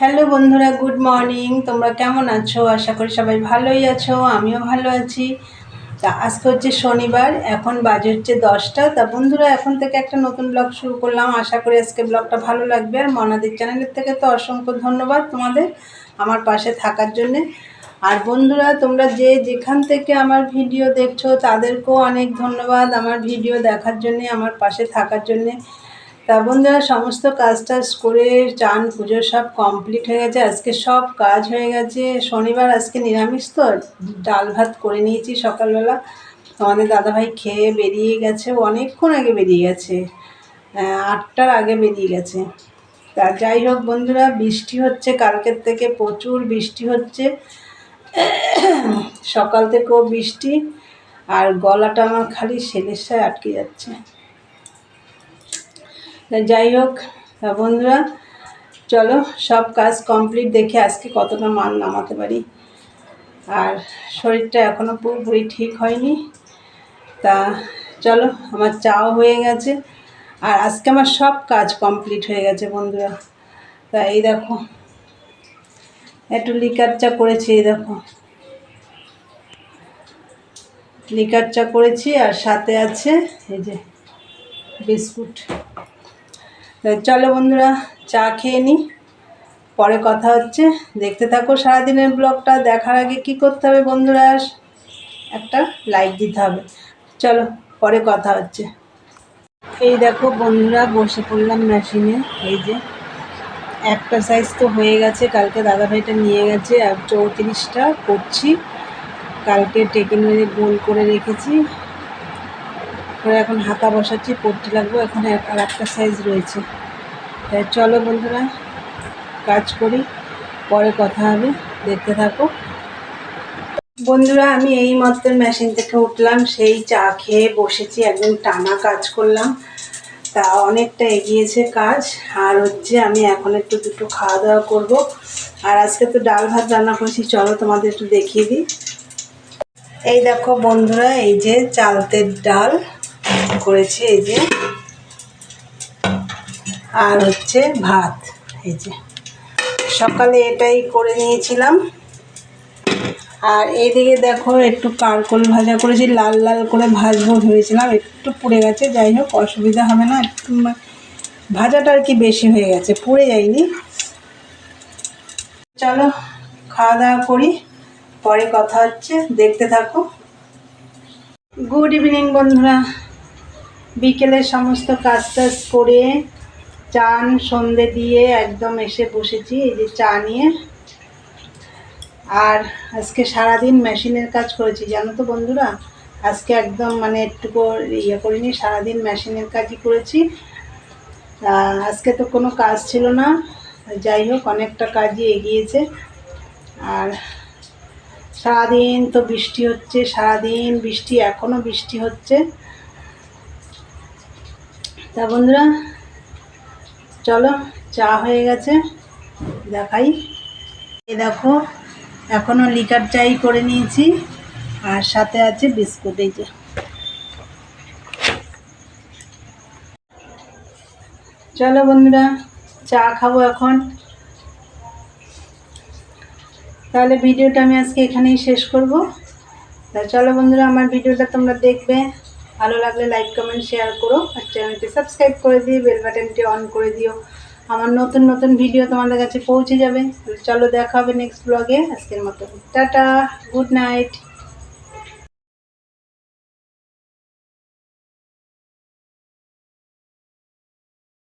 Hello বন্ধুরা, good morning. তোমরা কেমন আছো? আশা করি সবাই ভালোই আছো, আমিও ভালো আছি। তা আজকে হচ্ছে শনিবার, এখন বাজে হচ্ছে 10টা। তা বন্ধুরা, এখন থেকে একটা নতুন ব্লগ শুরু করলাম। আশা করি আজকে ব্লগটা ভালো লাগবে। আর মনাদের চ্যানেলের থেকে তো অসংখ্য ধন্যবাদ তোমাদের আমার পাশে থাকার জন্যে। আর বন্ধুরা, তোমরা যে যেখান থেকে আমার ভিডিও দেখছো তাদেরকেও অনেক ধন্যবাদ আমার ভিডিও দেখার জন্যে, আমার পাশে থাকার জন্যে। তা বন্ধুরা, সমস্ত কাজ টাজ করে চান পুজো সব কমপ্লিট হয়ে গেছে। আজকে সব কাজ হয়ে গেছে। শনিবার আজকে নিরামিষ, তো ডাল ভাত করে নিয়েছি সকালবেলা। আমাদের দাদাভাই খেয়ে বেরিয়ে গেছে, অনেকক্ষণ আগে বেরিয়ে গেছে, 8টার আগে বেরিয়ে গেছে। তা যাই হোক বন্ধুরা, বৃষ্টি হচ্ছে কালকের থেকে, প্রচুর বৃষ্টি হচ্ছে। সকাল থেকেও বৃষ্টি, আর গলাটা আমার খালি সেলের আটকে যাচ্ছে। যাই হোক বন্ধুরা, চলো সব কাজ কমপ্লিট, দেখে আজকে কতটা মাল নামাতে পারি। আর শরীরটা এখনও পুরোপুরি ঠিক হয়নি। তা চলো, আমার চাও হয়ে গেছে, আর আজকে আমার সব কাজ কমপ্লিট হয়ে গেছে বন্ধুরা। তা এই দেখো, একটু লিকার চা করেছি, এই দেখো লিকার চা করেছি, আর সাথে আছে এই যে বিস্কুট। চলো বন্ধুরা, চা খেয়ে নিই, পরে কথা হচ্ছে। দেখতে থাকো সারাদিনের ব্লগটা। দেখার আগে কি করতে হবে বন্ধুরা? একটা লাইক দিতে হবে। চলো পরে কথা হচ্ছে। এই দেখো বন্ধুরা, বসে পড়লাম মেশিনে। এই যে একটা সাইজ তো হয়ে গেছে, কালকে দাদাভাইটা নিয়ে গেছে, আর 34টা করছি। কালকে টেকে মেরে গোল করে রেখেছি, এখন হাতা বসাচ্ছি, পট্টি লাগবে। এখন আর একটা সাইজ রয়েছে। তাই চলো বন্ধুরা, কাজ করি, পরে কথা হবে, দেখতে থাকো বন্ধুরা। আমি এই মাত্র মেশিন থেকে উঠলাম, সেই চা খেয়ে বসেছি, একদম টানা কাজ করলাম। তা অনেকটা এগিয়েছে কাজ। আর হচ্ছে আমি এখন একটু দুটো খাওয়া দাওয়া করবো। আর আজকে তো ডাল ভাত রান্না করেছি, চলো তোমাদের একটু দেখিয়ে দিই। এই দেখো বন্ধুরা, এই যে চালতের ডাল করেছি, এই যে, আর হচ্ছে ভাত। এই যে সকালে এটাই করে নিয়েছিলাম। আর এইদিকে দেখো, একটু কারকোল ভাজা করেছি, লাল লাল করে ভাজবো ভেবেছিলাম, একটু পুড়ে গেছে। যাই হোক, অসুবিধা হবে না, একটু ভাজাটা আর কি বেশি হয়ে গেছে, পুড়ে যায়নি। চলো খাওয়া দাওয়া করি, পরে কথা হচ্ছে, দেখতে থাকো। গুড ইভিনিং বন্ধুরা। বিকেলে সমস্ত কাজ টাজ করে চান সন্ধে দিয়ে একদম এসে বসেছি এই যে চা নিয়ে। আর আজকে সারাদিন মেশিনের কাজ করেছি, জানো তো বন্ধুরা। আজকে একদম মানে একটুকু করিনি, সারাদিন মেশিনের কাজই করেছি। আজকে তো কোনো কাজ ছিল না, যাই হোক অনেকটা কাজই এগিয়েছে। আর সারাদিন তো বৃষ্টি হচ্ছে, সারাদিন বৃষ্টি, এখনও বৃষ্টি হচ্ছে। তা বন্ধুরা চলো, চা হয়ে গেছে, দেখাই। এই দেখো, এখনও লিকার চাই করে নিয়েছি, আর সাথে আছে বিস্কুট। এই যে চলো বন্ধুরা, চা খাবো এখন। তাহলে ভিডিওটা আমি আজকে এখানেই শেষ করব। তা চলো বন্ধুরা, আমার ভিডিওটা তোমরা দেখবে, ভালো লাগলে লাইক কমেন্ট শেয়ার করো, আর চ্যানেলটি সাবস্ক্রাইব করে দিয়ে বেল বাটনটি অন করে দিও। আমার নতুন নতুন ভিডিও তোমাদের কাছে পৌঁছে যাবে। চলো দেখা হবে নেক্সট ব্লগে। আজকের মতো টাটা, গুড নাইট।